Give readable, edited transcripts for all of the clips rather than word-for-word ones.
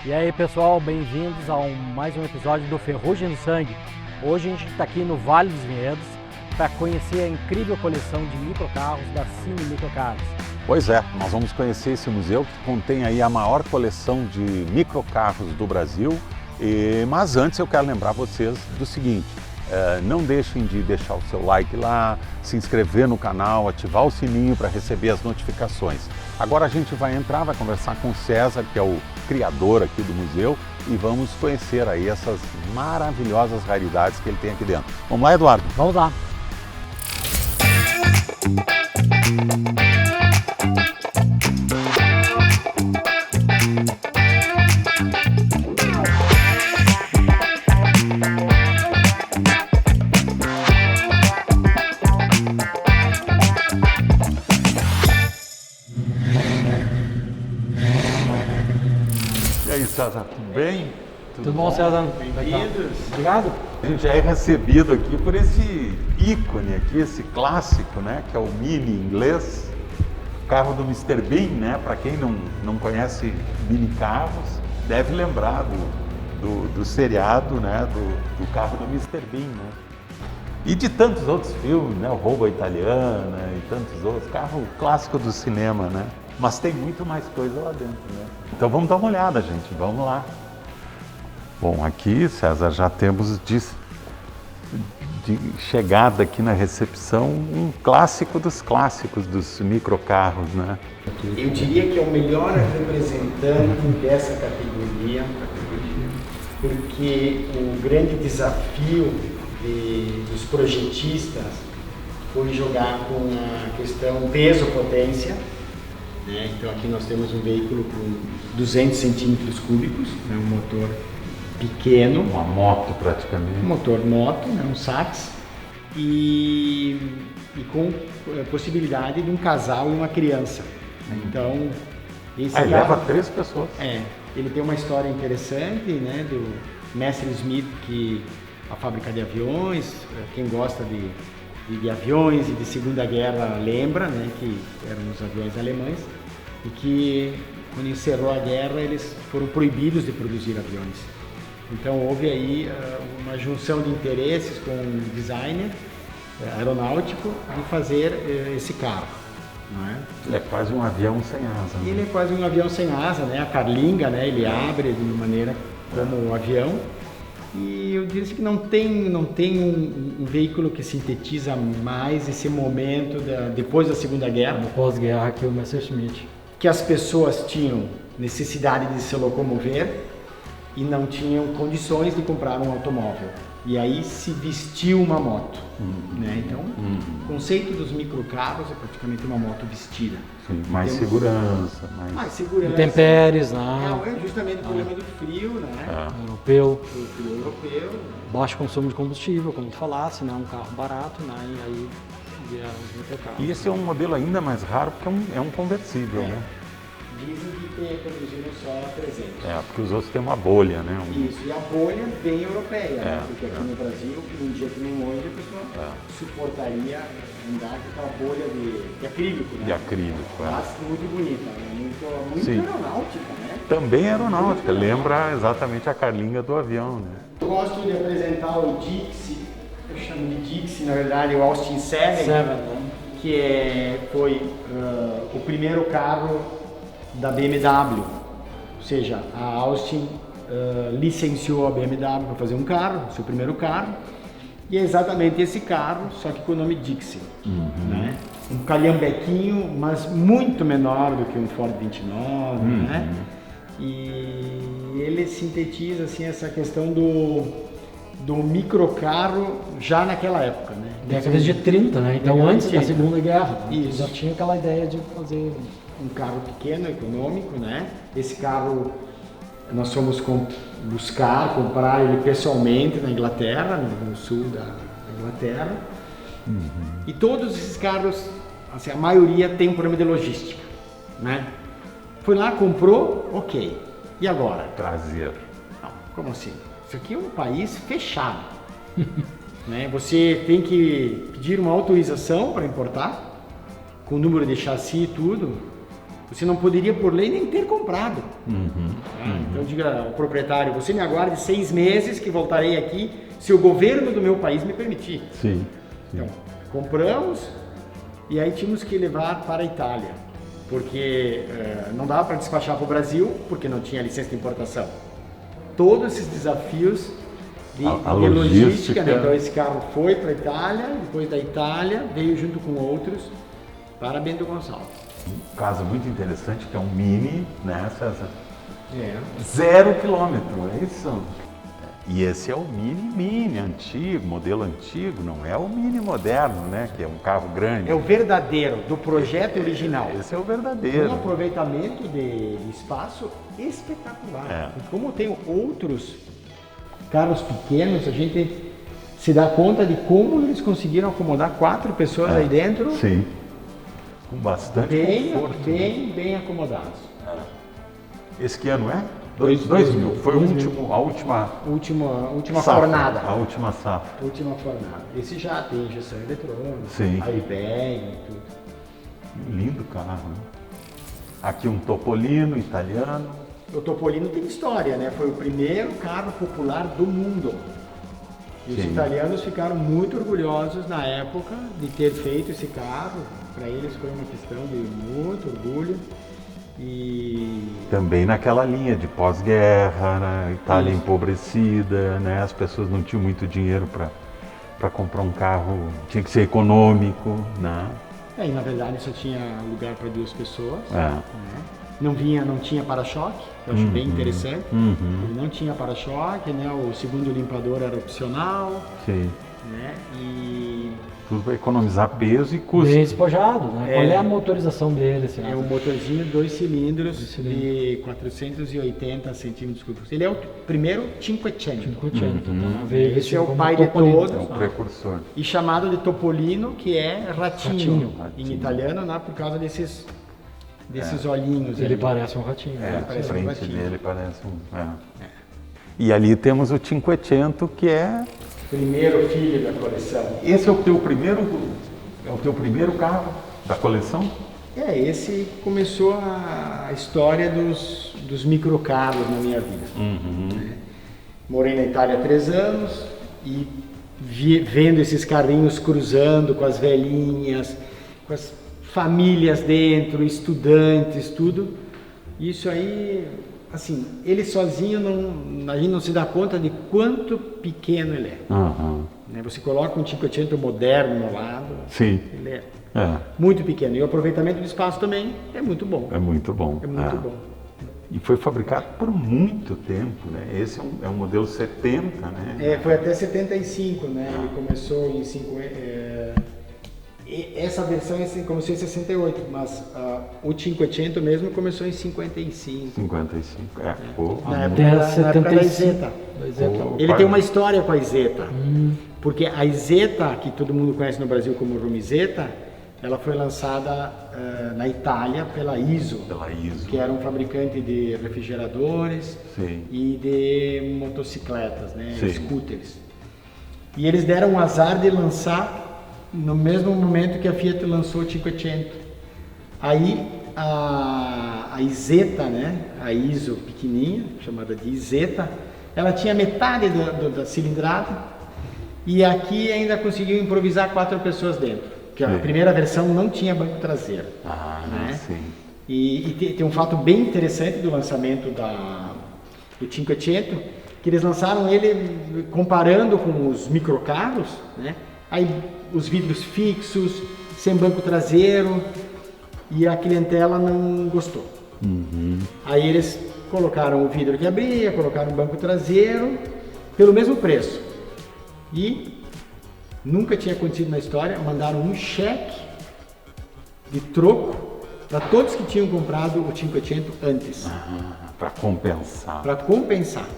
E aí pessoal, bem-vindos a mais um episódio do Ferrugem do Sangue. Hoje a gente está aqui no Vale dos Vinhedos para conhecer a incrível coleção de microcarros da Cine Microcarros. Pois é, nós vamos conhecer esse museu que contém aí a maior coleção de microcarros do Brasil. Mas antes eu quero lembrar vocês do seguinte, não deixem de deixar o seu like lá, se inscrever no canal, ativar o sininho para receber as notificações. Agora a gente vai entrar, vai conversar com o César, que é o criador aqui do museu, e vamos conhecer aí essas maravilhosas raridades que ele tem aqui dentro. Vamos lá, Eduardo? Vamos lá! E aí, César, tudo bem? Tudo bom, César? Bem-vindos. Obrigado. A gente já é recebido aqui por esse ícone aqui, esse clássico, né, que é o Mini inglês, o carro do Mr. Bean, né? Para quem não conhece mini carros, deve lembrar do seriado, né, do carro do Mr. Bean, né? E de tantos outros filmes, né, o Roubo à Italiana e tantos outros, carro clássico do cinema, né? Mas tem muito mais coisa lá dentro, né? Então vamos dar uma olhada, gente, vamos lá. Bom, aqui, César, já temos de chegada aqui na recepção um clássico dos clássicos dos microcarros, né? Eu diria que é o melhor representante dessa categoria, porque o grande desafio dos projetistas foi jogar com a questão peso-potência, né? Então aqui nós temos um veículo com 200 centímetros cúbicos, né? Um motor pequeno, Uma moto praticamente. um motor moto, né? Um Sachs, e com possibilidade de um casal e uma criança. Então, esse Ele carro, leva 3 pessoas. ele tem uma história interessante, né? Do Mestre Smith, que a fábrica de aviões, quem gosta de aviões e de Segunda Guerra lembra, né? Que eram os aviões alemães e que quando encerrou a guerra eles foram proibidos de produzir aviões. Então houve aí uma junção de interesses com um designer aeronáutico de fazer esse carro. Não é? Ele é quase um avião sem asa. Né? Ele é quase um avião sem asa, né? A carlinga, né? Ele abre de uma maneira como o avião. E eu disse que não tem um veículo que sintetiza mais esse momento depois da Segunda Guerra. No pós-guerra aqui o Messerschmitt. Que as pessoas tinham necessidade de se locomover e não tinham condições de comprar um automóvel. E aí se vestiu uma moto. Né? Então, o conceito dos microcarros é praticamente uma moto vestida. Sim, mais Temos segurança. Mais segurança. Intempéries, né? É justamente o problema do frio, né? Europeu. O frio europeu. Baixo consumo de combustível, como tu falasse, né? Um carro barato, né? E aí vieram os microcarros. E esse é um modelo ainda mais raro porque é um conversível, né? Dizem que produziram só 300. Porque os outros têm uma bolha, né? Isso, e a bolha bem europeia, né? Porque aqui é. no Brasil, num dia que nem hoje, a pessoa suportaria andar com aquela bolha de acrílico, né? De acrílico, Mas muito bonita, né? Muito Sim. aeronáutica, né? Também aeronáutica, lembra exatamente a carlinga do avião, né? Eu gosto de apresentar o Dixie, eu chamo de Dixie, na verdade, o Austin 7, né? que foi o primeiro carro da BMW, ou seja, a Austin licenciou a BMW para fazer um carro, seu primeiro carro, e é exatamente esse carro, só que com o nome Dixie, né? Um calhambequinho, mas muito menor do que um Ford 29, né? E ele sintetiza assim essa questão do microcarro já naquela época, né? Décadas de 30, né? Então Década de antes da 30. Segunda Guerra. Né? Isso. Já tinha aquela ideia de fazer Um carro pequeno, econômico, né? Esse carro nós fomos comprar ele pessoalmente na Inglaterra, no sul da Inglaterra. E todos esses carros, assim, a maioria tem um problema de logística, né? Foi lá, comprou, ok. E agora? Traseiro. Não, como assim? Isso aqui é um país fechado. Né? Você tem que pedir uma autorização para importar, com o número de chassi e tudo. você não poderia por lei nem ter comprado. Então diga ao proprietário, você me aguarde 6 meses que voltarei aqui se o governo do meu país me permitir. Sim. Então, compramos e aí tínhamos que levar para a Itália, porque não dava para despachar para o Brasil, porque não tinha licença de importação. Todos esses desafios de logística, né? Então esse carro foi para a Itália, depois da Itália veio junto com outros para Bento Gonçalves. Um caso muito interessante que é um Mini, né, César? 0 km, é isso? E esse é o Mini antigo, modelo antigo, não é o Mini moderno, né? Que é um carro grande. É o verdadeiro, do projeto original. Esse é o verdadeiro. Um aproveitamento de espaço espetacular. E como tem outros carros pequenos, a gente se dá conta de como eles conseguiram acomodar 4 pessoas aí dentro. Sim. Com bastante conforto. Bem acomodados. Esse que ano é? 2000. Foi 2000. a última safra, fornada. A última safra. Última fornada. Esse já tem injeção eletrônica, Sim. airbag e tudo. Lindo carro, né? Aqui um Topolino italiano. O Topolino tem história, né? Foi o primeiro carro popular do mundo. E os italianos ficaram muito orgulhosos na época de ter feito esse carro. Para eles foi uma questão de muito orgulho. E também naquela linha de pós-guerra, né? Itália empobrecida, né? As pessoas não tinham muito dinheiro para comprar um carro, tinha que ser econômico, né? E na verdade só tinha lugar para 2 pessoas. Né? Não tinha para-choque, eu acho bem interessante. Ele não tinha para-choque, né? O segundo limpador era opcional. Sim. Né? E tudo para economizar peso e custo. Bem despojado, né? Qual é a motorização dele? Assim, é um motorzinho 2 cilindros de 480 centímetros cúbicos. Ele é o primeiro Cinquecento. Esse é o pai de todos. É o precursor. E chamado de Topolino, que é ratinho. Em italiano, né? Por causa desses olhinhos. Ele parece um ratinho. A frente dele parece um... E ali temos o Cinquecento, que é... primeiro filho da coleção. Esse é o teu primeiro carro da coleção? Esse começou a história dos microcarros na minha vida. Né? Morei na Itália há 3 anos e vendo esses carrinhos cruzando com as velhinhas, com as famílias dentro, estudantes, tudo. Isso aí, assim, ele sozinho a gente não se dá conta de quanto pequeno ele é. Né? Você coloca um Cinquecento moderno no lado, sim. Ele é muito pequeno. E o aproveitamento do espaço também é muito bom. É muito bom. É muito bom. E foi fabricado por muito tempo, né? Esse é um modelo 70, né? Foi até 75, né? Ele começou em 50... essa versão começou em 68, mas o Cinquecento mesmo começou em 55. 55, na época da Isetta. Ele tem uma história com a Isetta, porque a Isetta, que todo mundo conhece no Brasil como Rumizeta, ela foi lançada na Itália pela ISO, que era um fabricante de refrigeradores e de motocicletas, né, scooters. E eles deram o azar de lançar no mesmo momento que a Fiat lançou o Cinquecento. Aí a Isetta, né, a ISO pequenininha, chamada de Isetta, ela tinha metade da cilindrada e aqui ainda conseguiu improvisar 4 pessoas dentro. Porque a primeira versão não tinha banco traseiro. Né? Sim. E tem um fato bem interessante do lançamento do Cinquecento, que eles lançaram ele comparando com os microcarros, né? Aí os vidros fixos, sem banco traseiro, e a clientela não gostou. Aí eles colocaram o vidro que abria, colocaram o banco traseiro, pelo mesmo preço. E nunca tinha acontecido na história, mandaram um cheque de troco para todos que tinham comprado o Cinquecento antes. Para compensar. Para compensar.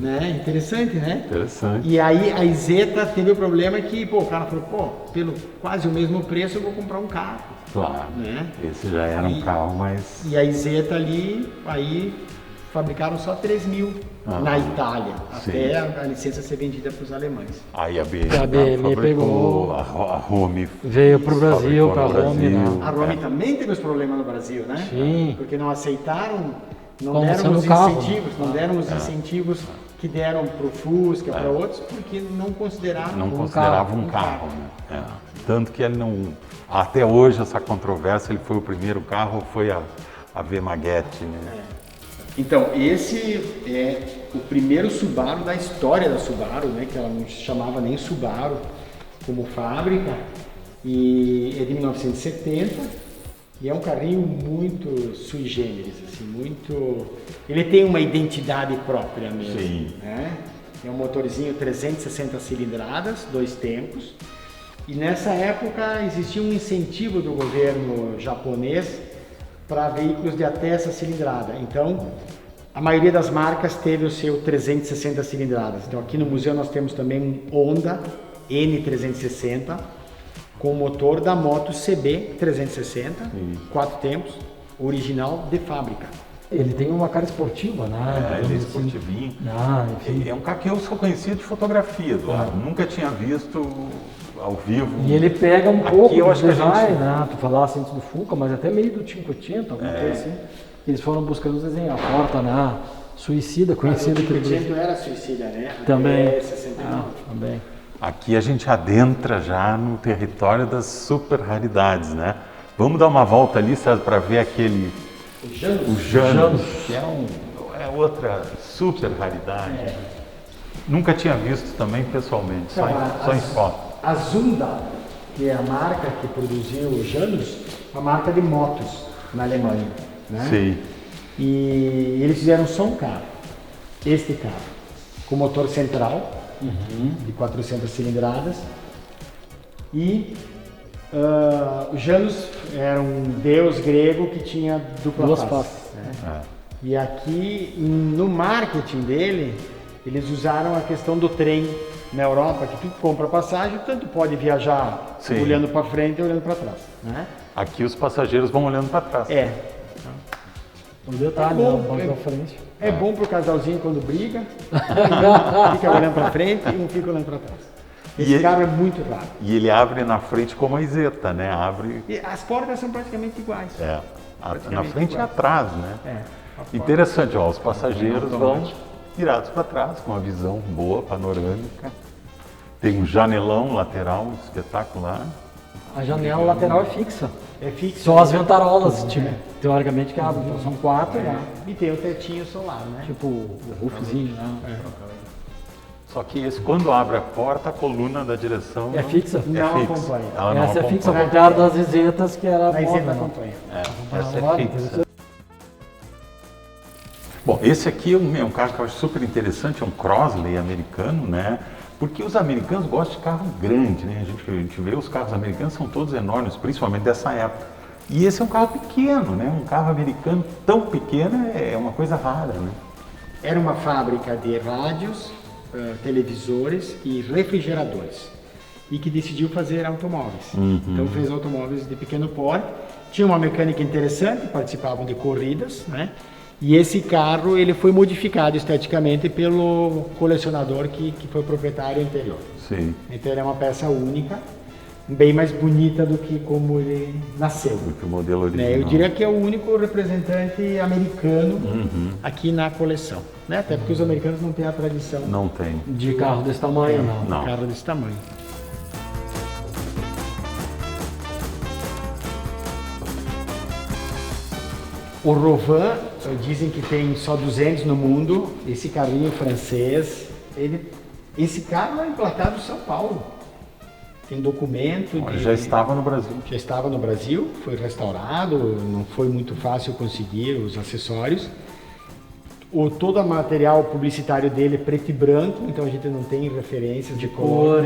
Né? Interessante, né? Interessante. E aí a Isetta teve o problema que o cara falou, pelo quase o mesmo preço eu vou comprar um carro. Claro, né? Esse já era um carro mais... E a Isetta ali, aí fabricaram só 3.000 na Itália, sim. até a licença ser vendida para os alemães. Aí a BMW, BMW pegou, a Rome veio para o Brasil, para a Rome. Brasil. A Rome também teve os problemas no Brasil, né? Sim. Porque não aceitaram, não Como deram sendo os carro. incentivos, não deram os incentivos que deram para o Fusca, para outros, porque não consideraram não considerava um carro, né? Tanto que ele não... Até hoje, essa controvérsia, ele foi o primeiro carro, foi a V Maguete, né? Então, esse é o primeiro Subaru da história da Subaru, né? Que ela não se chamava nem Subaru como fábrica, e é de 1970, e é um carrinho muito sui generis, assim, muito... Ele tem uma identidade própria mesmo, Sim. né? É um motorzinho 360 cilindradas, 2 tempos, e nessa época existia um incentivo do governo japonês para veículos de até essa cilindrada. Então, a maioria das marcas teve o seu 360 cilindradas. Então, aqui no museu nós temos também um Honda N360 com o motor da moto CB 360, 4 tempos, original de fábrica. Ele tem uma cara esportiva, né? Ele é esportivinho. Enfim. É um carro que eu só conhecia de fotografia, Eduardo. Nunca tinha visto ao vivo. E ele pega um Aqui pouco eu do acho que a design, gente- né? Tu falasse antes do Fuca, mas até meio do 580, alguma coisa assim. Eles foram buscando desenhar a porta na Suicida, conhecida O aqui. 500 era suicida, né? Também. Até 69. Também. Aqui a gente adentra já no território das super raridades, né? Vamos dar uma volta ali, César, para ver aquele... O Janus. O Janus, que é outra super raridade. Nunca tinha visto também pessoalmente, só em foto. A Zunda, que é a marca que produziu o Janus, é uma marca de motos na Alemanha, né? Sim. E eles fizeram só um carro, este carro, com motor central, de 400 cilindradas. E o Janus era um deus grego que tinha dupla Duas face. faces. Né? E aqui, no marketing dele, eles usaram a questão do trem na Europa, que tu compra passagem, tanto pode viajar Sim. olhando para frente e olhando para trás. Né? Aqui os passageiros vão olhando para trás. O detalhe, É bom, né? O banco da frente. É bom pro casalzinho quando briga, fica olhando para frente e um fica olhando para trás. Esse E carro é muito raro. E ele abre na frente como a iseta, né? Abre E as portas são praticamente iguais. na frente e atrás, né? A porta- Interessante, ó, os passageiros vão virados para trás, com uma visão boa, panorâmica. Tem um janelão lateral espetacular. A janela lateral é fixa. É fixo. Só as ventarolas, tipo, teoricamente, que abrem. Então são 4, né? E tem o tetinho solar, né? Tipo o roofzinho, né? Só que esse, quando abre a porta, a coluna da direção É fixa? Não fixa. acompanha. Ela não Essa é fixa, ao acompanha. contrário das isetas, que era Na isenta móvel, né? acompanha. Essa é fixa. Bom, esse aqui é um carro que eu acho super interessante, é um Crossley americano, né? Porque os americanos gostam de carro grande, né? A gente vê os carros americanos são todos enormes, principalmente dessa época. E esse é um carro pequeno, né? Um carro americano tão pequeno é uma coisa rara, né? Era uma fábrica de rádios, televisores e refrigeradores. E que decidiu fazer automóveis. Então fez automóveis de pequeno porte. Tinha uma mecânica interessante, participavam de corridas, né? E esse carro ele foi modificado esteticamente pelo colecionador que foi o proprietário anterior. Sim. Então ele é uma peça única, bem mais bonita do que como ele nasceu. Do que o modelo original. Né? Eu diria que é o único representante americano aqui na coleção. Né? Até porque os americanos não têm a tradição Não tem. De carro desse tamanho, não. de Não. carro desse tamanho. O Rovan, dizem que tem só 200 no mundo. Esse carrinho francês, esse carro é emplacado em São Paulo. Tem documento. Olha, já estava no Brasil. Já estava no Brasil, foi restaurado, não foi muito fácil conseguir os acessórios. Todo o material publicitário dele é preto e branco, então a gente não tem referências de cor,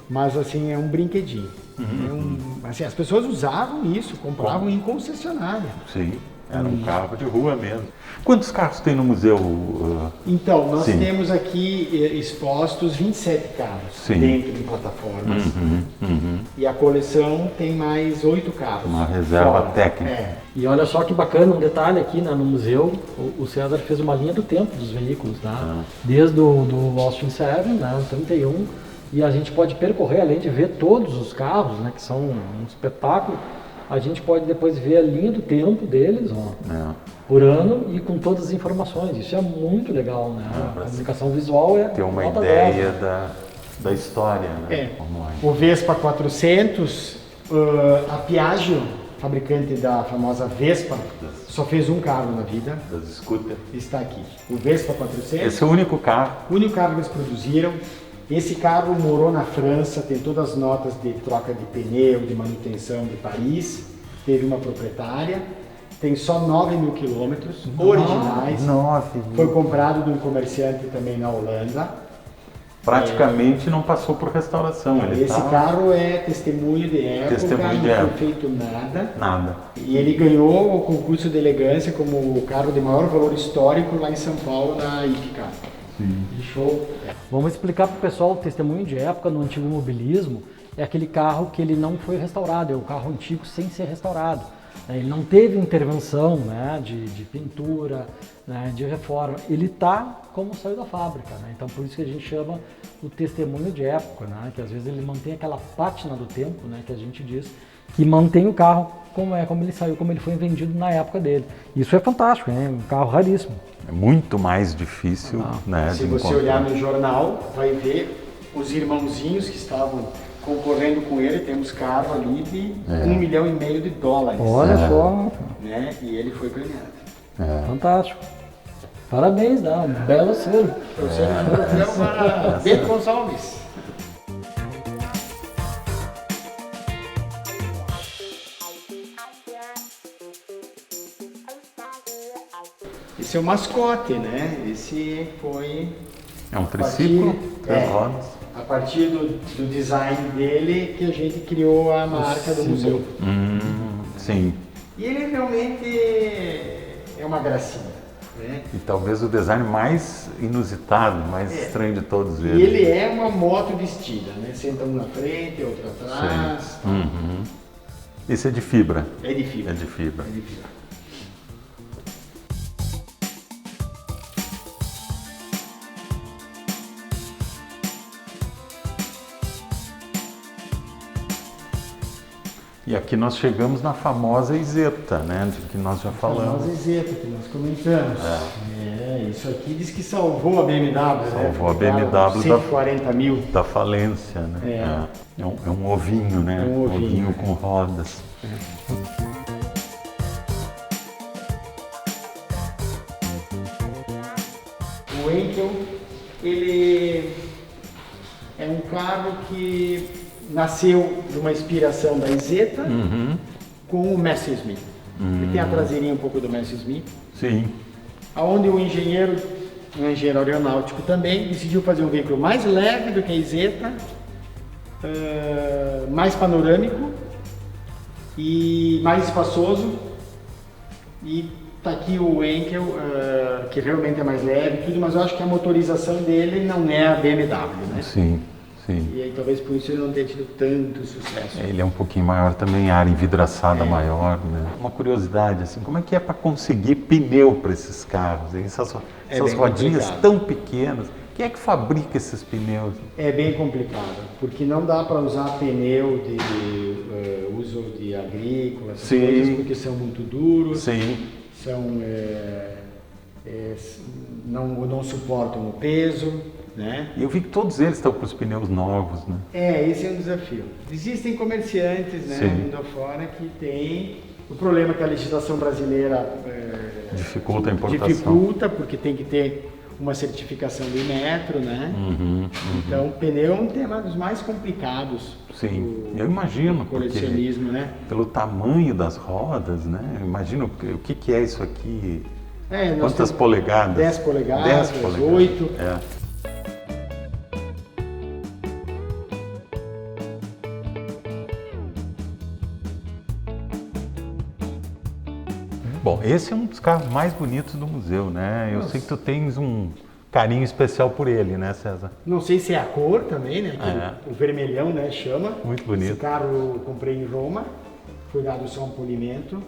mas assim, é um brinquedinho. Assim, as pessoas usavam isso, compravam em concessionária. Sim, era um carro de rua mesmo. Quantos carros tem no museu? Então, nós Sim. temos aqui expostos 27 carros Sim. dentro de plataformas. E a coleção tem mais 8 carros. Uma reserva fora. técnica. E olha só que bacana, um detalhe aqui, né, no museu, o César fez uma linha do tempo dos veículos, tá? Desde o do Austin 7, né, o 31, e a gente pode percorrer, além de ver todos os carros, né, que são um espetáculo, a gente pode depois ver a linha do tempo deles, ó, por ano e com todas as informações. Isso é muito legal, né? A comunicação visual é ter uma nota ideia 10. da história, né? O Vespa 400, a Piaggio, fabricante da famosa Vespa, só fez um carro na vida. Das scooters. Está aqui. O Vespa 400. Esse é o único carro. O único carro que eles produziram. Esse carro morou na França, tem todas as notas de troca de pneu, de manutenção de Paris. Teve uma proprietária. Tem só 9.000 quilômetros originais. 9 Foi comprado de um comerciante também na Holanda. Praticamente não passou por restauração. Esse carro é testemunho de época, Testemunho de não época. foi feito nada. Nada. E ele ganhou o concurso de elegância como o carro de maior valor histórico lá em São Paulo, na IFCA. Show. Vamos explicar para o pessoal o testemunho de época no antigo mobilismo. É aquele carro que ele não foi restaurado, é o carro antigo sem ser restaurado. Ele não teve intervenção, né, de pintura, né, de reforma. Ele está como saiu da fábrica, né? Então por isso que a gente chama o testemunho de época, né? Que às vezes ele mantém aquela pátina do tempo, né, que a gente diz, que mantém o carro como ele saiu, como ele foi vendido na época dele. Isso é fantástico, é um carro raríssimo. É muito mais difícil, né? Se de você encontrar. olhar no jornal, vai ver os irmãozinhos que estavam concorrendo com ele. Temos carro ali de $1,5 milhão de dólares. Olha só, Né? E ele foi premiado. fantástico. Parabéns, dá um belo selo. Troféu para Bento Gonçalves. Esse é o mascote, né? Esse foi É um triciclo, três é. rodas. a partir do design dele que a gente criou a marca do museu. Sim. E ele realmente é uma gracinha, né? E talvez o design mais inusitado, mais estranho de todos eles. E ele é uma moto vestida, né? Senta um na frente, outro atrás. Sim. Uhum. Esse é de fibra. É de fibra. É de fibra. É de fibra. E aqui nós chegamos na famosa Isetta, né? De que nós já A falamos. famosa Isetta que nós comentamos. Isso aqui diz que salvou a BMW. Salvou a né? BMW 140 mil. Da falência, né? É um ovinho, né? Um ovinho, com rodas. O Enkel, ele é um carro que nasceu de uma inspiração da Isetta com o Messerschmitt. Ele tem a traseirinha um pouco do Messerschmitt, Sim. onde um engenheiro aeronáutico também, decidiu fazer um veículo mais leve do que a Isetta, mais panorâmico e mais espaçoso. E tá aqui o Enkel, que realmente é mais leve, tudo, mas eu acho que a motorização dele não é a BMW, né? Sim, sim. E aí talvez por isso ele não tenha tido tanto sucesso. Ele é um pouquinho maior também, a área envidraçada maior, né? Uma curiosidade, assim, como é que é para conseguir pneu para esses carros? Essas bem rodinhas complicado. tão pequenas. Quem é que fabrica esses pneus? É bem complicado, porque não dá para usar pneu de uso de agrícola, essas Sim. coisas, porque são muito duros, Sim. são, não suportam o peso, né? E eu vi que todos eles estão com os pneus novos, né? Esse é um desafio. Existem comerciantes, né, Sim. mundo afora, que tem o problema que a legislação brasileira Dificulta a importação. dificulta, porque tem que ter uma certificação do Inmetro, né? Então, pneu é um tema dos mais complicados. Sim, eu imagino, do colecionismo, né? pelo tamanho das rodas, né? Eu imagino o que é isso aqui. Nós Quantas temos polegadas? 10 polegadas, 10 polegadas. 8. É. Bom, esse é um dos carros mais bonitos do museu, né? Eu sei que tu tens um carinho especial por ele, né, César? Não sei se é a cor também, né? Que o vermelhão, né, chama. Muito bonito. Esse carro eu comprei em Roma, foi dado só um polimento.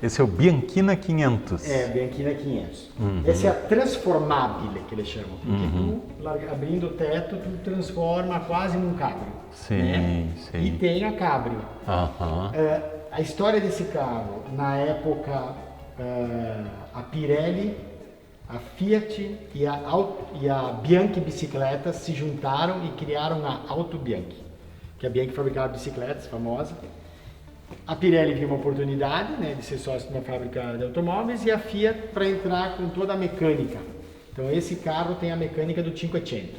Esse é o Bianchina 500. É, Bianchina 500. Esse é a transformabile, que eles chamam. Porque tu, abrindo o teto, tu transforma quase num cabrio. Sim, né? sim. E tem a cabrio. A história desse carro, na época, a Pirelli, a Fiat e a Bianchi Bicicletas se juntaram e criaram a Auto Bianchi, que a Bianchi fabricava bicicletas, famosa. A Pirelli viu uma oportunidade, né, de ser sócio de uma fábrica de automóveis, e a Fiat para entrar com toda a mecânica. Então esse carro tem a mecânica do 500.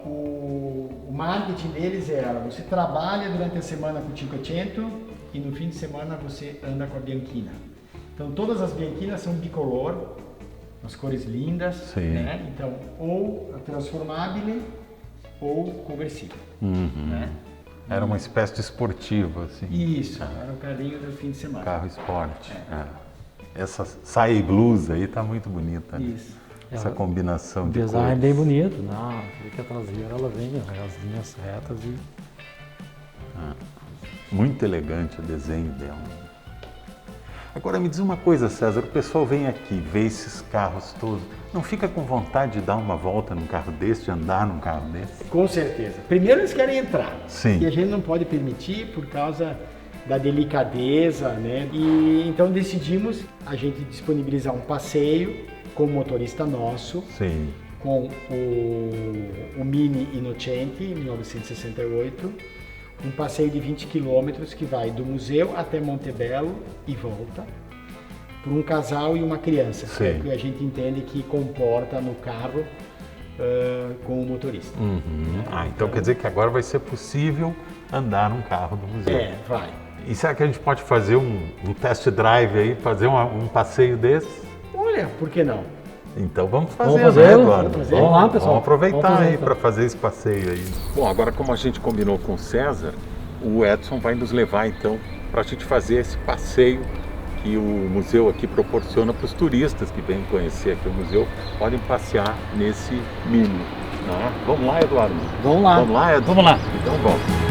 O marketing deles era: você trabalha durante a semana com o 500 e no fim de semana você anda com a Bianchina. Então todas as Bianchinas são bicolor, as cores lindas, né? Então ou transformável ou conversível. Né? Era uma espécie de esportivo, assim. Isso, era o carrinho do fim de semana. Carro esporte. Essa saia e blusa aí tá muito bonita. Né? Isso. Essa combinação de design cores. bem bonito. Não, que a traseira ela vem as linhas retas e... Muito elegante o desenho dela. Agora me diz uma coisa, César, o pessoal vem aqui, vê esses carros todos, não fica com vontade de dar uma volta num carro desse, de andar num carro desse? Com certeza. Primeiro eles querem entrar. Sim. E a gente não pode permitir por causa da delicadeza, né? E então decidimos a gente disponibilizar um passeio com o motorista nosso, Sim. com o Mini Innocenti, 1968, um passeio de 20 quilômetros que vai do museu até Montebello e volta, por um casal e uma criança, que é o que a gente entende que comporta no carro com o motorista. Então quer dizer que agora vai ser possível andar num carro do museu. Vai. E será que a gente pode fazer um test drive aí, fazer um passeio desse? Olha, por que não? Então vamos fazer, Vamos fazer, né, Eduardo? vamos lá, pessoal. Vamos aproveitar Vamos fazer, aí então. para fazer esse passeio aí. Bom, agora como a gente combinou com o César, o Edson vai nos levar então para a gente fazer esse passeio que o museu aqui proporciona para os turistas que vêm conhecer aqui o museu, podem passear nesse Mini. Né? Vamos lá, Eduardo? Vamos lá. Vamos lá, Edson? Vamos lá. Então vamos.